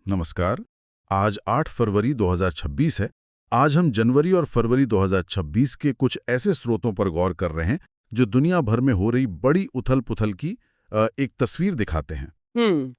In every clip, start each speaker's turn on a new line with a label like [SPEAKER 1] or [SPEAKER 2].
[SPEAKER 1] नमस्कार। आज 8 फरवरी 2026 है। आज हम जनवरी और फरवरी 2026 के कुछ ऐसे स्रोतों पर गौर कर रहे हैं जो दुनिया भर में हो रही बड़ी उथल-पुथल की एक तस्वीर दिखाते हैं।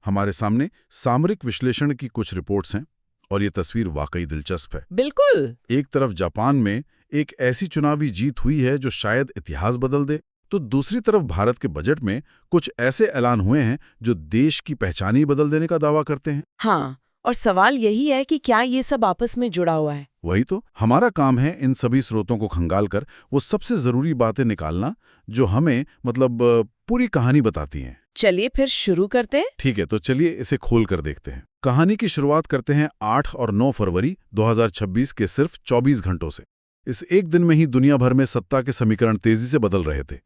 [SPEAKER 1] हमारे सामने सामरिक विश्लेषण की कुछ रिपोर्ट्स हैं और ये तस्वीर वाकई दिलचस्प है।
[SPEAKER 2] बिल्कुल।
[SPEAKER 1] एक तरफ जापान में एक ऐसी चुनावी जीत हुई है जो शायद इतिहास बदल दे, तो दूसरी तरफ भारत के बजट में कुछ ऐसे ऐलान हुए हैं जो देश की पहचान ही बदल देने का दावा करते हैं।
[SPEAKER 2] हाँ, और सवाल यही है कि क्या ये सब आपस में जुड़ा हुआ है।
[SPEAKER 1] वही तो हमारा काम है, इन सभी स्रोतों को खंगालकर वो सबसे जरूरी बातें निकालना जो हमें पूरी कहानी बताती हैं।
[SPEAKER 2] चलिए फिर शुरू करते हैं।
[SPEAKER 1] ठीक है, तो चलिए इसे खोल कर देखते हैं। कहानी की शुरुआत करते हैं 8 और 9 फरवरी 2026 के सिर्फ 24 घंटों से। इस एक दिन में ही दुनिया भर में सत्ता के समीकरण तेजी से बदल रहे थे।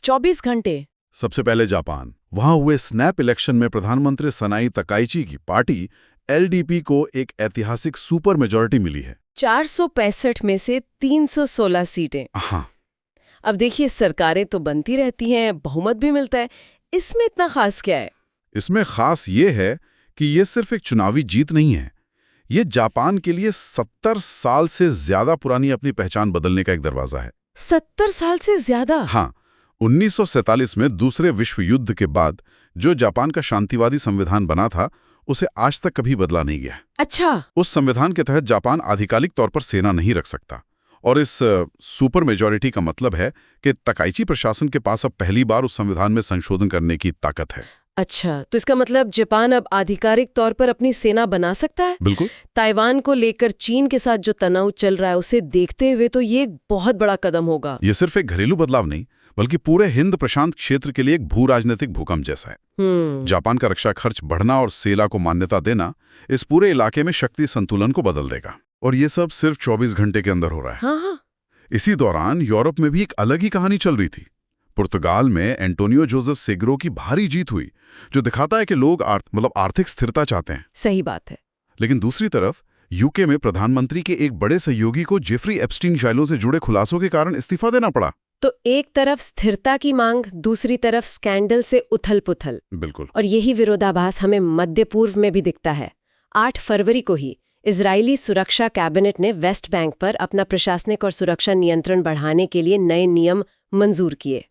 [SPEAKER 2] 24 घंटे।
[SPEAKER 1] सबसे पहले जापान। वहां हुए स्नैप इलेक्शन में प्रधानमंत्री सनाई तकाइची की पार्टी एलडीपी को एक ऐतिहासिक सुपर मेजॉरिटी मिली है।
[SPEAKER 2] 465 में से 316 सीटें।
[SPEAKER 1] हाँ,
[SPEAKER 2] अब देखिए, सरकारें तो बनती रहती हैं, बहुमत भी मिलता है, इसमें इतना खास क्या है?
[SPEAKER 1] इसमें खास ये है कि ये सिर्फ एक चुनावी जीत नहीं है, ये जापान के लिए 70 साल से ज्यादा पुरानी अपनी पहचान बदलने का एक दरवाजा है।
[SPEAKER 2] 70 साल से ज्यादा?
[SPEAKER 1] हाँ, 1947 में दूसरे विश्व युद्ध के बाद जो जापान का शांतिवादी संविधान बना था, उसे आज तक कभी बदला नहीं गया।
[SPEAKER 2] अच्छा।
[SPEAKER 1] उस संविधान के तहत जापान आधिकारिक तौर पर सेना नहीं रख सकता, और इस सुपर मेजॉरिटी का मतलब है कि तकाइची प्रशासन के पास अब पहली बार उस संविधान में संशोधन करने की ताकत है।
[SPEAKER 2] अच्छा, तो इसका मतलब जापान अब आधिकारिक तौर पर अपनी सेना बना सकता है?
[SPEAKER 1] बिल्कुल।
[SPEAKER 2] ताइवान को लेकर चीन के साथ जो तनाव चल रहा है, उसे देखते हुए तो ये एक बहुत बड़ा कदम होगा।
[SPEAKER 1] ये सिर्फ एक घरेलू बदलाव नहीं, बल्कि पूरे हिंद प्रशांत क्षेत्र के लिए एक भू राजनीतिक भूकंप जैसा है। जापान का रक्षा खर्च बढ़ना और सेना को मान्यता देना इस पूरे इलाके में शक्ति संतुलन को बदल देगा। और ये सब सिर्फ 24 घंटे के अंदर हो रहा है।
[SPEAKER 2] हाँ।
[SPEAKER 1] इसी दौरान यूरोप में भी एक अलग ही कहानी चल रही थी। पुर्तगाल में एंटोनियो जोसेफ सेग्रो की भारी जीत हुई, जो दिखाता है कि लोग आर्थिक स्थिरता चाहते हैं।
[SPEAKER 2] सही बात है।
[SPEAKER 1] लेकिन दूसरी तरफ यूके में प्रधानमंत्री के एक बड़े सहयोगी को जेफरी एप्स्टीन जाइलों से जुड़े खुलासों के कारण इस्तीफा देना पड़ा।
[SPEAKER 2] तो एक तरफ स्थिरता की मांग, दूसरी तरफ स्कैंडल से उथल-पुथल।
[SPEAKER 1] बिल्कुल।
[SPEAKER 2] और यही विरोधाभास हमें मध्य पूर्व में भी दिखता है। 8 फरवरी को ही इजरायली सुरक्षा कैबिनेट ने वेस्ट बैंक पर अपना प्रशासनिक और सुरक्षा नियंत्रण बढ़ाने के लिए नए नियम मंजूर किए।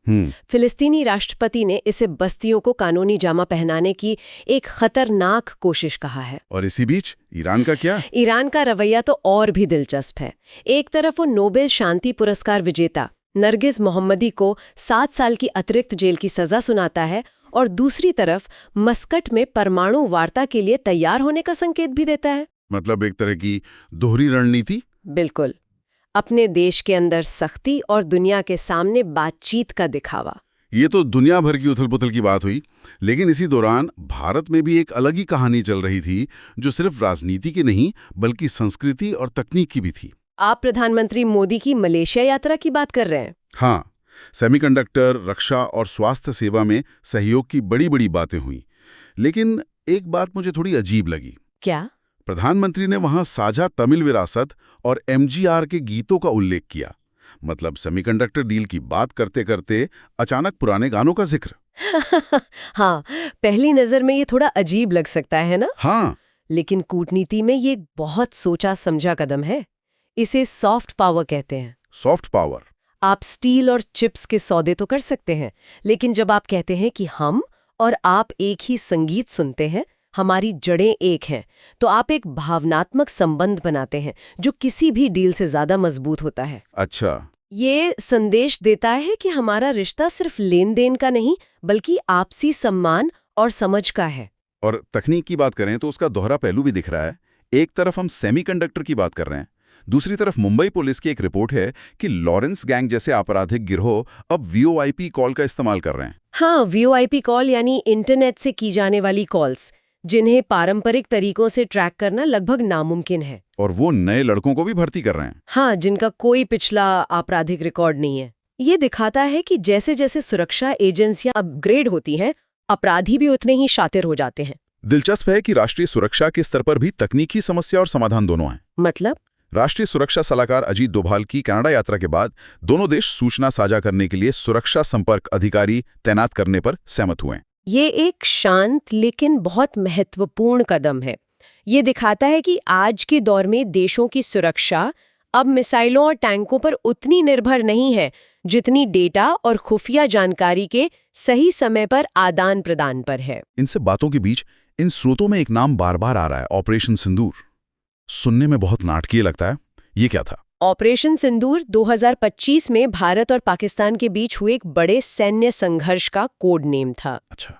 [SPEAKER 2] फिलिस्तीनी राष्ट्रपति ने इसे बस्तियों को कानूनी जामा पहनाने की एक खतरनाक कोशिश कहा है।
[SPEAKER 1] और इसी बीच ईरान का क्या?
[SPEAKER 2] ईरान का रवैया तो और भी दिलचस्प है। एक तरफ वो नोबेल शांति पुरस्कार विजेता नरगिस मोहम्मदी को 7 साल की अतिरिक्त जेल की सजा सुनाता है, और दूसरी तरफ मस्कट में परमाणु वार्ता के लिए तैयार होने का संकेत भी देता है।
[SPEAKER 1] मतलब एक तरह की दोहरी रणनीति।
[SPEAKER 2] बिल्कुल। अपने देश के अंदर सख्ती और दुनिया के सामने बातचीत का दिखावा।
[SPEAKER 1] ये तो दुनिया भर की उथल-पुथल की बात हुई, लेकिन इसी दौरान भारत में भी एक अलग ही कहानी चल रही थी, जो सिर्फ राजनीति की नहीं बल्कि संस्कृति और तकनीक की भी थी।
[SPEAKER 2] आप प्रधानमंत्री मोदी की मलेशिया यात्रा की बात कर रहे हैं?
[SPEAKER 1] हाँ, सेमीकंडक्टर, रक्षा और स्वास्थ्य सेवा में सहयोग की बड़ी-बड़ी बातें हुई। लेकिन एक बात मुझे थोड़ी अजीब लगी।
[SPEAKER 2] क्या?
[SPEAKER 1] प्रधानमंत्री ने वहां साझा तमिल विरासत और एमजीआर के गीतों का उल्लेख किया। मतलब सेमीकंडक्टर डील की बात करते करते अचानक पुराने गानों का जिक्र।
[SPEAKER 2] हाँ, पहली नजर में ये थोड़ा अजीब लग सकता है ना?
[SPEAKER 1] हाँ,
[SPEAKER 2] लेकिन कूटनीति में ये बहुत सोचा समझा कदम है। इसे सॉफ्ट पावर कहते हैं।
[SPEAKER 1] Soft power.
[SPEAKER 2] आप स्टील और चिप्स के सौदे तो कर सकते हैं, लेकिन जब आप कहते हैं कि हम और आप एक ही संगीत सुनते हैं, हमारी जड़ें एक हैं, तो आप एक भावनात्मक संबंध बनाते हैं जो किसी भी डील से ज्यादा मजबूत होता है।
[SPEAKER 1] अच्छा।
[SPEAKER 2] ये संदेश देता है कि हमारा रिश्ता सिर्फ लेन देन का नहीं, बल्कि आपसी सम्मान और समझ का है।
[SPEAKER 1] और तकनीक की बात करें तो उसका दोहरा पहलू भी दिख रहा है। एक तरफ हम सेमीकंडक्टर की बात कर रहे हैं, दूसरी तरफ मुंबई पुलिस की एक रिपोर्ट है कि लॉरेंस गैंग जैसे आपराधिक गिरोह अब वीओआईपी कॉल का इस्तेमाल कर रहे हैं।
[SPEAKER 2] हाँ, वीओआईपी कॉल यानी इंटरनेट से की जाने वाली कॉल्स, जिन्हें पारंपरिक तरीकों से ट्रैक करना लगभग नामुमकिन है।
[SPEAKER 1] और वो नए लड़कों को भी भर्ती कर रहे हैं।
[SPEAKER 2] हाँ, जिनका कोई पिछला आपराधिक रिकॉर्ड नहीं है। ये दिखाता है कि जैसे जैसे सुरक्षा एजेंसियां अपग्रेड होती हैं, अपराधी भी उतने ही शातिर हो जाते हैं।
[SPEAKER 1] दिलचस्प है कि राष्ट्रीय सुरक्षा के स्तर पर भी तकनीकी समस्या और समाधान दोनों हैं।
[SPEAKER 2] मतलब?
[SPEAKER 1] राष्ट्रीय सुरक्षा सलाहकार अजीत डोभाल की कनाडा यात्रा के बाद दोनों देश सूचना साझा करने के लिए सुरक्षा संपर्क अधिकारी तैनात करने पर सहमत हुए।
[SPEAKER 2] ये एक शांत लेकिन बहुत महत्वपूर्ण कदम है। ये दिखाता है कि आज के दौर में देशों की सुरक्षा अब मिसाइलों और टैंकों पर उतनी निर्भर नहीं है जितनी डेटा और खुफिया जानकारी के सही समय पर आदान प्रदान पर है।
[SPEAKER 1] इनसे बातों के बीच इन स्रोतों में एक नाम बार बार आ रहा है, ऑपरेशन सिंदूर। सुनने में बहुत नाटकीय लगता है। ये क्या था?
[SPEAKER 2] ऑपरेशन सिंदूर 2025 में भारत और पाकिस्तान के बीच हुए एक बड़े सैन्य संघर्ष का कोड नेम था।
[SPEAKER 1] अच्छा।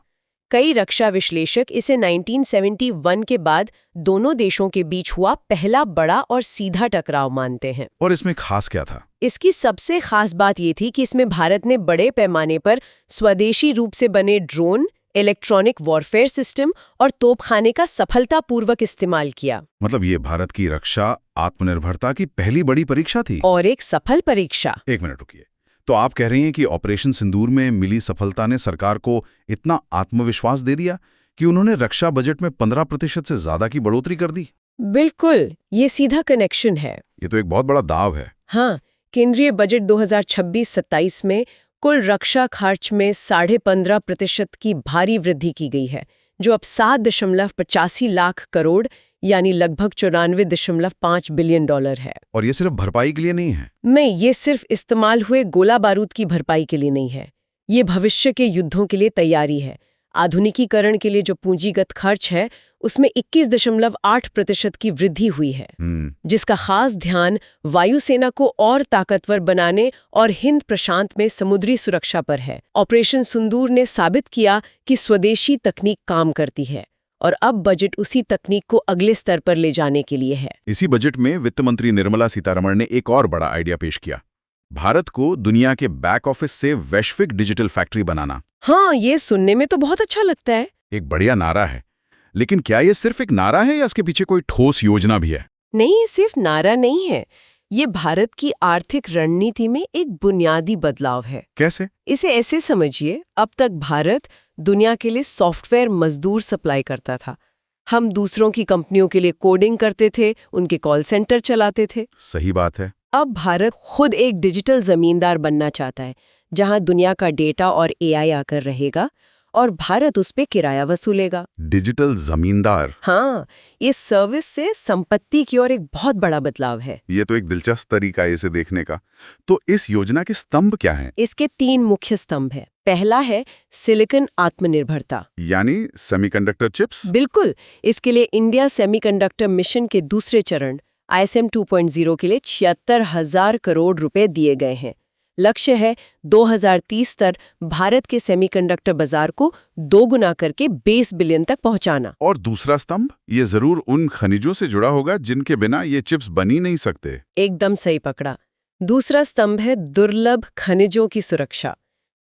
[SPEAKER 2] कई रक्षा विश्लेषक इसे 1971 के बाद दोनों देशों के बीच हुआ पहला बड़ा और सीधा टकराव मानते हैं।
[SPEAKER 1] और इसमें खास क्या था?
[SPEAKER 2] इसकी सबसे खास बात ये थी कि इसमें भारत ने बड़े पैमाने पर स्वदेशी रूप से बने ड्रोन, इलेक्ट्रॉनिक वॉरफेयर सिस्टम और तोपखाने का सफलतापूर्वक इस्तेमाल किया।
[SPEAKER 1] मतलब ये भारत की रक्षा आत्मनिर्भरता की पहली बड़ी परीक्षा थी।
[SPEAKER 2] और एक सफल परीक्षा।
[SPEAKER 1] एक मिनट रुकिए। तो आप कह रही हैं कि ऑपरेशन सिंदूर में मिली सफलता ने सरकार को इतना आत्मविश्वास दे दिया कि उन्होंने रक्षा बजट में 15% से ज्यादा की बढ़ोतरी कर दी?
[SPEAKER 2] बिल्कुल, ये सीधा कनेक्शन है।
[SPEAKER 1] ये तो एक बहुत बड़ा दाव है।
[SPEAKER 2] हाँ, केंद्रीय बजट 2026-27 में कुल रक्षा खर्च में 15.5% की भारी वृद्धि की गई है, जो अब 7.85 लाख करोड़ यानी लगभग 94.5 बिलियन डॉलर है।
[SPEAKER 1] और ये सिर्फ भरपाई के लिए नहीं है?
[SPEAKER 2] नहीं, ये सिर्फ इस्तेमाल हुए गोला बारूद की भरपाई के लिए नहीं है। ये भविष्य के युद्धों के लिए तैयारी है। आधुनिकीकरण के लिए जो पूंजीगत खर्च है उसमें 21.8% की वृद्धि हुई है, जिसका खास ध्यान वायुसेना को और ताकतवर बनाने और हिंद प्रशांत में समुद्री सुरक्षा पर है। ऑपरेशन सिंदूर ने साबित किया कि स्वदेशी तकनीक काम करती है और अब बजट उसी तकनीक को अगले स्तर पर ले जाने के लिए है।
[SPEAKER 1] इसी बजट में वित्त मंत्री निर्मला सीतारमण ने एक और बड़ा आइडिया पेश किया, भारत को दुनिया के बैक ऑफिस से वैश्विक डिजिटल फैक्ट्री बनाना।
[SPEAKER 2] हाँ, ये सुनने में तो बहुत अच्छा लगता है।
[SPEAKER 1] एक बढ़िया नारा है, लेकिन क्या ये सिर्फ एक नारा है या इसके पीछे कोई ठोस योजना भी है?
[SPEAKER 2] नहीं, सिर्फ नारा नहीं है। ये भारत की आर्थिक रणनीति में एक बुनियादी बदलाव है।
[SPEAKER 1] कैसे?
[SPEAKER 2] इसे ऐसे समझिए, अब तक भारत दुनिया के लिए सॉफ्टवेयर मजदूर सप्लाई करता था। हम दूसरों की कंपनियों के लिए कोडिंग करते थे, उनके कॉल सेंटर चलाते थे।
[SPEAKER 1] सही बात है।
[SPEAKER 2] अब भारत खुद एक डिजिटल जमींदार बनना चाहता है, जहां दुनिया का डेटा और एआई आकर रहेगा और भारत उस पे किराया वसूलेगा।
[SPEAKER 1] डिजिटल जमींदार?
[SPEAKER 2] हाँ, ये सर्विस से संपत्ति की ओर एक बहुत बड़ा बदलाव है।
[SPEAKER 1] ये तो एक दिलचस्प तरीका है इसे देखने का। तो इस योजना के स्तंभ क्या हैं?
[SPEAKER 2] इसके 3 मुख्य स्तंभ हैं। पहला है सिलिकॉन आत्मनिर्भरता,
[SPEAKER 1] यानी सेमीकंडक्टर चिप्स।
[SPEAKER 2] बिल्कुल। इसके लिए इंडिया सेमीकंडक्टर मिशन के दूसरे चरण ISM 2.0 के लिए 76,000 करोड़ रुपए दिए गए हैं। लक्ष्य है 2030 तक भारत के सेमीकंडक्टर बाजार को 2 गुना करके 20 बिलियन तक पहुंचाना।
[SPEAKER 1] और दूसरा स्तंभ, ये जरूर उन खनिजों से जुड़ा होगा जिनके बिना ये चिप्स बन ही नहीं सकते।
[SPEAKER 2] एकदम सही पकड़ा। दूसरा स्तंभ है दुर्लभ खनिजों की सुरक्षा।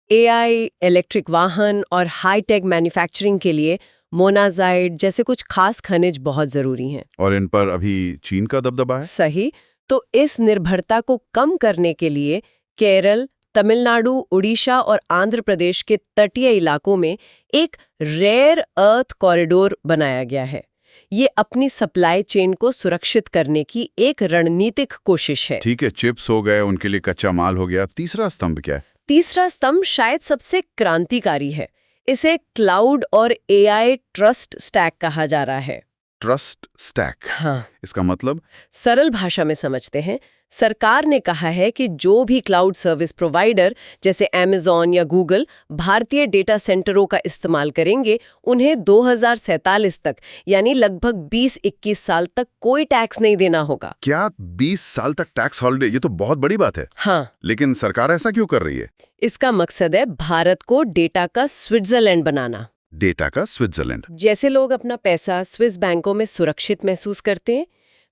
[SPEAKER 2] AI, इलेक्ट्रिक वाहन और हाईटेक मैन्युफैक्चरिंग के लिए मोनाजाइट जैसे कुछ खास खनिज बहुत जरूरी हैं।
[SPEAKER 1] और इन पर अभी चीन का दबदबा है।
[SPEAKER 2] सही। तो इस निर्भरता को कम करने के लिए केरल, तमिलनाडु, उड़ीसा और आंध्र प्रदेश के तटीय इलाकों में एक रेयर अर्थ कॉरिडोर बनाया गया है। ये अपनी सप्लाई चेन को सुरक्षित करने की एक रणनीतिक कोशिश है।
[SPEAKER 1] ठीक है, चिप्स हो गए, उनके लिए कच्चा माल हो गया। तीसरा स्तंभ क्या है?
[SPEAKER 2] तीसरा स्तंभ शायद सबसे क्रांतिकारी है। इसे क्लाउड और AI ट्रस्ट स्टैक कहा जा रहा है।
[SPEAKER 1] Trust stack?
[SPEAKER 2] हाँ।
[SPEAKER 1] इसका मतलब?
[SPEAKER 2] सरल भाषा में समझते हैं। सरकार ने कहा है कि जो भी क्लाउड सर्विस प्रोवाइडर जैसे Amazon या Google भारतीय डेटा सेंटरों का इस्तेमाल करेंगे, उन्हें 2047 तक यानी लगभग 20-21 साल तक कोई टैक्स नहीं देना होगा।
[SPEAKER 1] क्या 20 साल तक टैक्स हॉलिडे? ये तो बहुत बड़ी बात है।
[SPEAKER 2] हाँ।
[SPEAKER 1] लेकिन सरकार ऐसा क्यों कर रही है?
[SPEAKER 2] इसका मकसद है भारत को डेटा का स्विट्जरलैंड बनाना।
[SPEAKER 1] डेटा का स्विट्जरलैंड?
[SPEAKER 2] जैसे लोग अपना पैसा स्विस बैंकों में सुरक्षित महसूस करते हैं,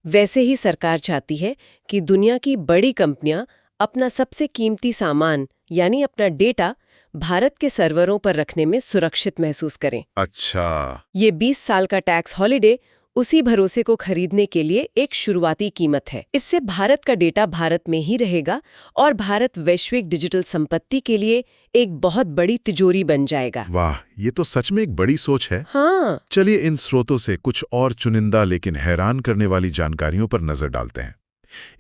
[SPEAKER 2] वैसे ही सरकार चाहती है कि दुनिया की बड़ी कंपनियां अपना सबसे कीमती सामान यानी अपना डेटा भारत के सर्वरों पर रखने में सुरक्षित महसूस करें।
[SPEAKER 1] अच्छा।
[SPEAKER 2] ये 20 साल का टैक्स हॉलिडे उसी भरोसे को खरीदने के लिए एक शुरुआती कीमत है। इससे भारत का डेटा भारत में ही रहेगा और भारत वैश्विक डिजिटल संपत्ति के लिए एक बहुत बड़ी तिजोरी बन जाएगा।
[SPEAKER 1] वाह, ये तो सच में एक बड़ी सोच है।
[SPEAKER 2] हाँ।
[SPEAKER 1] चलिए इन स्रोतों से कुछ और चुनिंदा लेकिन हैरान करने वाली जानकारियों पर नजर डालते हैं।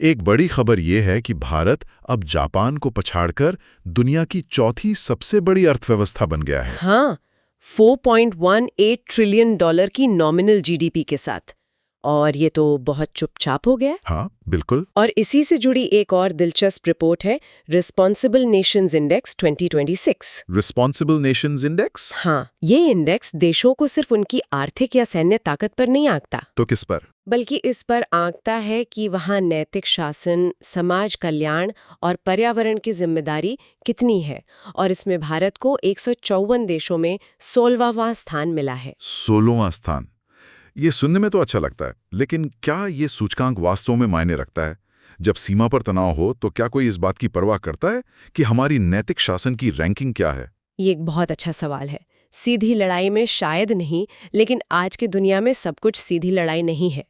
[SPEAKER 1] एक बड़ी खबर ये है कि भारत अब जापान को पछाड़कर दुनिया की चौथी सबसे बड़ी अर्थव्यवस्था बन गया है।
[SPEAKER 2] हाँ, $4.18 ट्रिलियन की नॉमिनल GDP के साथ। और ये तो बहुत चुपचाप हो गया।
[SPEAKER 1] हाँ, बिल्कुल।
[SPEAKER 2] और इसी से जुड़ी एक और दिलचस्प रिपोर्ट है responsible Nations index 2026।
[SPEAKER 1] Responsible Nations index?
[SPEAKER 2] हाँ, ये इंडेक्स देशों को सिर्फ उनकी आर्थिक या सैन्य ताकत पर नहीं आंकता,
[SPEAKER 1] तो किस पर?
[SPEAKER 2] बल्कि इस पर आंकता है कि वहाँ नैतिक शासन, समाज कल्याण और पर्यावरण की जिम्मेदारी कितनी है। और इसमें भारत को 154 देशों में 16वां स्थान मिला है।
[SPEAKER 1] 16वां स्थान। ये सुनने में तो अच्छा लगता है, लेकिन क्या ये सूचकांक वास्तव में मायने रखता है? जब सीमा पर तनाव हो तो क्या कोई इस बात की परवाह करता है कि हमारी नैतिक शासन की रैंकिंग क्या है?
[SPEAKER 2] ये एक बहुत अच्छा सवाल है। सीधी लड़ाई में शायद नहीं, लेकिन आज की दुनिया में सब कुछ सीधी लड़ाई नहीं है।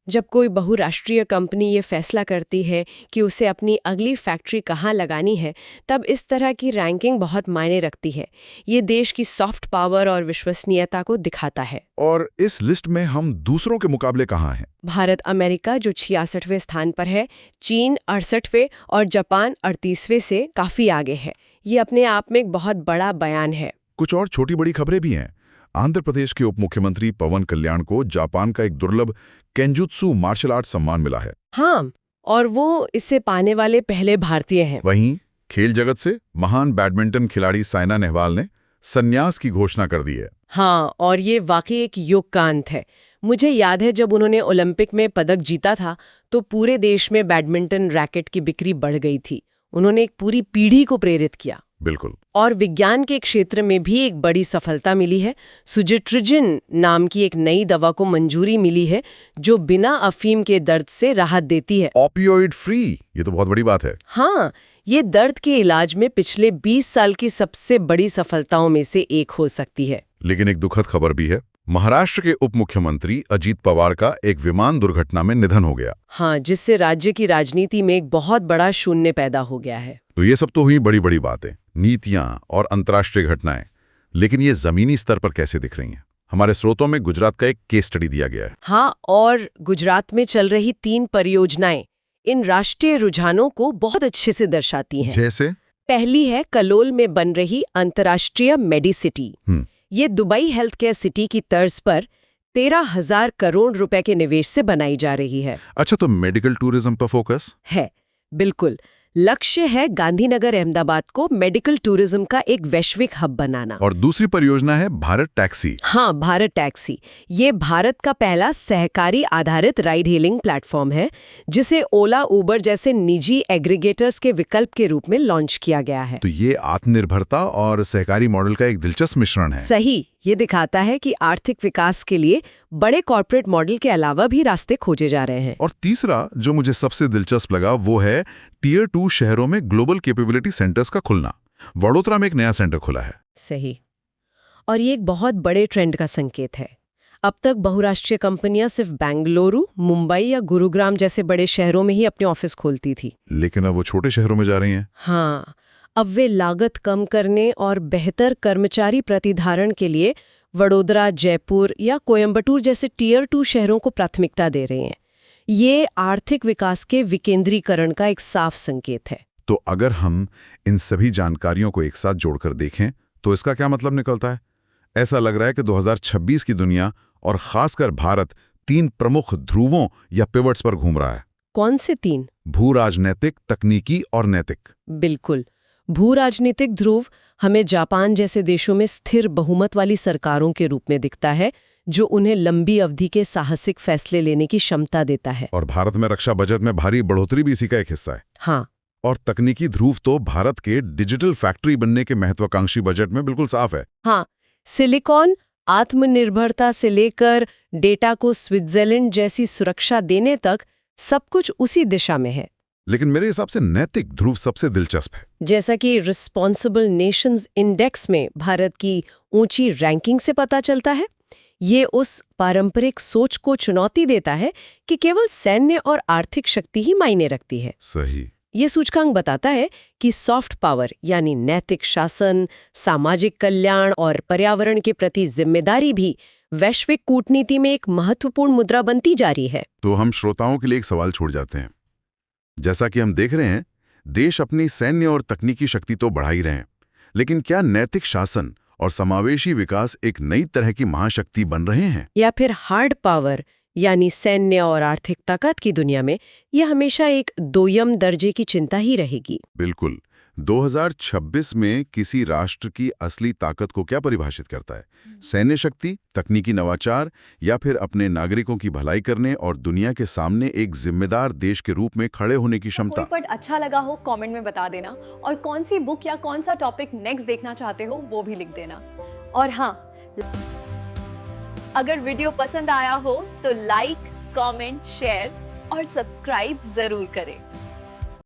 [SPEAKER 2] जब कोई बहुराष्ट्रीय कंपनी ये फैसला करती है कि उसे अपनी अगली फैक्ट्री कहाँ लगानी है, तब इस तरह की रैंकिंग बहुत मायने रखती है। ये देश की सॉफ्ट पावर और विश्वसनीयता को दिखाता है।
[SPEAKER 1] और इस लिस्ट में हम दूसरों के मुकाबले कहाँ हैं?
[SPEAKER 2] भारत अमेरिका जो 66वें स्थान पर है, चीन 68वें और जापान 38वें से काफी आगे है। ये अपने आप में एक बहुत बड़ा बयान है।
[SPEAKER 1] कुछ और छोटी बड़ी खबरें भी हैं। आंध्र प्रदेश के उप मुख्यमंत्री पवन कल्याण को जापान का एक दुर्लभ केंजुत्सु मार्शल आर्ट सम्मान मिला है।
[SPEAKER 2] हाँ, और वो इसे पाने वाले पहले भारतीय हैं।
[SPEAKER 1] वहीं खेल जगत से महान बैडमिंटन खिलाड़ी साइना नेहवाल ने संन्यास की घोषणा कर दी है।
[SPEAKER 2] हाँ, और ये वाकई एक युग का अंत है। मुझे याद है जब उन्होंने ओलंपिक में पदक जीता था तो पूरे देश में बैडमिंटन रैकेट की बिक्री बढ़ गई थी। उन्होंने एक पूरी पीढ़ी को प्रेरित किया।
[SPEAKER 1] बिल्कुल।
[SPEAKER 2] और विज्ञान के क्षेत्र में भी एक बड़ी सफलता मिली है। सुजेट्रिजिन नाम की एक नई दवा को मंजूरी मिली है जो बिना अफीम के दर्द से राहत देती है।
[SPEAKER 1] ऑपियोइड फ्री, ये तो बहुत बड़ी बात है।
[SPEAKER 2] हाँ, ये दर्द के इलाज में पिछले 20 साल की सबसे बड़ी सफलताओं में से एक हो सकती है।
[SPEAKER 1] लेकिन एक दुखद खबर भी है। महाराष्ट्र के उप मुख्यमंत्री अजीत पवार का एक विमान दुर्घटना में निधन हो गया।
[SPEAKER 2] हाँ, जिससे राज्य की राजनीति में एक बहुत बड़ा शून्य पैदा हो गया है।
[SPEAKER 1] तो ये सब तो हुई बड़ी बड़ी बातें, नीतियां और अंतर्राष्ट्रीय घटनाएं, लेकिन ये जमीनी स्तर पर कैसे दिख रही हैं? हमारे स्रोतों में गुजरात का एक केस स्टडी दिया गया है।
[SPEAKER 2] हाँ, और गुजरात में चल रही 3 परियोजनाएं इन राष्ट्रीय रुझानों को बहुत अच्छे से दर्शाती हैं।
[SPEAKER 1] जैसे?
[SPEAKER 2] पहली है कलोल में बन रही अंतर्राष्ट्रीय मेडिसिटी। ये दुबई हेल्थ केयर सिटी की तर्ज पर 13,000 करोड़ रुपए के निवेश से बनाई जा रही है।
[SPEAKER 1] अच्छा, तो मेडिकल टूरिज्म पर फोकस
[SPEAKER 2] है। बिल्कुल। लक्ष्य है गांधीनगर अहमदाबाद को मेडिकल टूरिज्म का एक वैश्विक हब बनाना।
[SPEAKER 1] और दूसरी परियोजना है भारत टैक्सी।
[SPEAKER 2] हाँ, भारत टैक्सी। ये भारत का पहला सहकारी आधारित राइड हेलिंग प्लेटफॉर्म है जिसे ओला, उबर जैसे निजी एग्रीगेटर्स के विकल्प के रूप में लॉन्च किया गया है।
[SPEAKER 1] तो ये आत्मनिर्भरता और सहकारी मॉडल का एक दिलचस्प मिश्रण है।
[SPEAKER 2] सही। ये दिखाता है कि आर्थिक विकास के लिए बड़े कॉर्पोरेट मॉडल के अलावा भी रास्ते खोजे जा रहे हैं।
[SPEAKER 1] और तीसरा जो मुझे सबसे दिलचस्प लगा वो है टियर 2 शहरों में ग्लोबल कैपेबिलिटी सेंटर्स का खुलना। वडोदरा में एक नया सेंटर खुला है।
[SPEAKER 2] सही। और ये एक बहुत बड़े ट्रेंड का संकेत है। अब तक बहुराष्ट्रीय कंपनियां सिर्फ बेंगलुरु, मुंबई या गुरुग्राम जैसे बड़े शहरों में ही अपने ऑफिस खोलती थी।
[SPEAKER 1] लेकिन अब वो छोटे शहरों में जा रही हैं।
[SPEAKER 2] हाँ, अब वे लागत कम करने और बेहतर कर्मचारी प्रतिधारण के लिए वडोदरा, जयपुर या कोयंबटूर जैसे टियर 2 शहरों को प्राथमिकता दे रहे हैं। ये आर्थिक विकास के विकेंद्रीकरण का एक साफ संकेत है।
[SPEAKER 1] तो अगर हम इन सभी जानकारियों को एक साथ जोड़कर देखें तो इसका क्या मतलब निकलता है? ऐसा लग रहा है कि 2026 की दुनिया और खासकर भारत 3 प्रमुख ध्रुवों या पिवट्स पर घूम रहा है।
[SPEAKER 2] कौन से 3?
[SPEAKER 1] भू राजनैतिक, तकनीकी और नैतिक।
[SPEAKER 2] बिल्कुल। भू राजनीतिक ध्रुव हमें जापान जैसे देशों में स्थिर बहुमत वाली सरकारों के रूप में दिखता है जो उन्हें लंबी अवधि के साहसिक फैसले लेने की क्षमता देता है।
[SPEAKER 1] और भारत में रक्षा बजट में भारी बढ़ोतरी भी इसी का एक हिस्सा है।
[SPEAKER 2] हाँ।
[SPEAKER 1] और तकनीकी ध्रुव तो भारत के डिजिटल फैक्ट्री बनने के महत्वाकांक्षी बजट में बिल्कुल साफ है।
[SPEAKER 2] हाँ, सिलिकॉन आत्मनिर्भरता से लेकर डेटा को स्विट्जरलैंड जैसी सुरक्षा देने तक सब कुछ उसी दिशा में है।
[SPEAKER 1] लेकिन मेरे हिसाब से नैतिक ध्रुव सबसे दिलचस्प है।
[SPEAKER 2] जैसा कि रिस्पॉन्सिबल नेशंस इंडेक्स में भारत की ऊंची रैंकिंग से पता चलता है, ये उस पारंपरिक सोच को चुनौती देता है कि केवल सैन्य और आर्थिक शक्ति ही मायने रखती है।
[SPEAKER 1] सही।
[SPEAKER 2] ये सूचकांक बताता है कि सॉफ्ट पावर यानी नैतिक शासन, सामाजिक कल्याण और पर्यावरण के प्रति जिम्मेदारी भी वैश्विक कूटनीति में एक महत्वपूर्ण मुद्रा बनती जा रही है।
[SPEAKER 1] तो हम श्रोताओं के लिए एक सवाल छोड़ जाते हैं। जैसा कि हम देख रहे हैं, देश अपनी सैन्य और तकनीकी शक्ति तो बढ़ा ही रहे हैं, लेकिन क्या नैतिक शासन और समावेशी विकास एक नई तरह की महाशक्ति बन रहे हैं?
[SPEAKER 2] या फिर हार्ड पावर यानी सैन्य और आर्थिक ताकत की दुनिया में यह हमेशा एक दोयम दर्जे की चिंता ही रहेगी।
[SPEAKER 1] बिल्कुल। 2026 में किसी राष्ट्र की असली ताकत को क्या परिभाषित करता है? सैन्य शक्ति, तकनीकी नवाचार, या फिर अपने नागरिकों की भलाई करने और दुनिया के सामने एक जिम्मेदार देश के रूप में खड़े होने की क्षमता?
[SPEAKER 3] कोई पॉइंट अच्छा लगा हो कमेंट में बता देना, और कौन सी बुक या कौन सा टॉपिक नेक्स्ट देखना चाहते हो वो भी लिख देना। और हाँ, अगर वीडियो पसंद आया हो तो लाइक, कमेंट, शेयर और सब्सक्राइब जरूर करें।